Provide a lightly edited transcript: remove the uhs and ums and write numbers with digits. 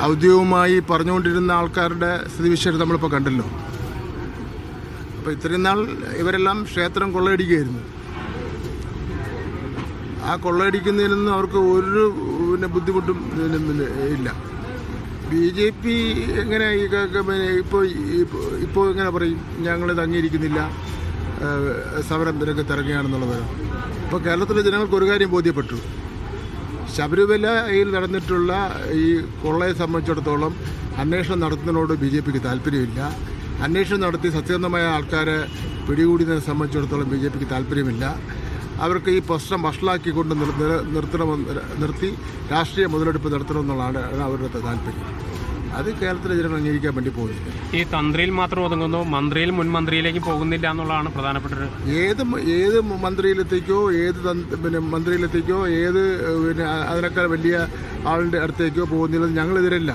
ഔദ്യോഗികമായി പറഞ്ഞുകൊണ്ടിരുന്ന ആൾക്കാരുടെ സ്ഥിതിവിശേഷം നമ്മളിപ്പോൾ കണ്ടല്ലോ. അപ്പോൾ ഇത്രയും നാൾ ഇവരെല്ലാം ക്ഷേത്രം കൊള്ളയടിക്കുകയായിരുന്നു. ആ കൊള്ളയടിക്കുന്നതിനൊന്നും അവർക്ക് ഒരു ബുദ്ധിമുട്ടും ഇല്ല. BJP എങ്ങനെ ഇപ്പോൾ എങ്ങനെ പറയും ഞങ്ങളിത് അംഗീകരിക്കുന്നില്ല, സമരം രംഗത്തിറങ്ങുകയാണെന്നുള്ളത്? ഇപ്പോൾ കേരളത്തിലെ ജനങ്ങൾക്ക് ഒരു കാര്യം ബോധ്യപ്പെട്ടു. ശബരിമലയിൽ നടന്നിട്ടുള്ള ഈ കൊള്ളയെ സംബന്ധിച്ചിടത്തോളം അന്വേഷണം നടത്തുന്നതിനോട് BJPക്ക് താല്പര്യമില്ല. അന്വേഷണം നടത്തി സത്യസന്ധമായ ആൾക്കാരെ പിടികൂടിയതിനെ സംബന്ധിച്ചിടത്തോളം BJPക്ക് താല്പര്യമില്ല. അവർക്ക് ഈ പ്രശ്നം വഷളാക്കിക്കൊണ്ട് നിർത്തി രാഷ്ട്രീയ മുതലെടുപ്പ് നടത്തണമെന്നുള്ളതാണ് അവരുടെ താല്പര്യം. അത് കേരളത്തിലെ ജനങ്ങൾ അംഗീകരിക്കാൻ വേണ്ടി പോകുന്നില്ല. ഈ തന്ത്രിയിൽ മാത്രം ഒതുങ്ങുന്നു, മന്ത്രിയിൽ മുൻ മന്ത്രിയിലേക്ക് പോകുന്നില്ല എന്നുള്ളതാണ് പ്രധാനപ്പെട്ടത്. ഏത് മന്ത്രിയിലെത്തേക്കോ മന്ത്രിയിലെത്തേക്കോ അതിനേക്കാൾ വലിയ ആളുടെ അടുത്തേക്കോ പോകുന്നില്ലെന്ന് ഞങ്ങളെതിരല്ല.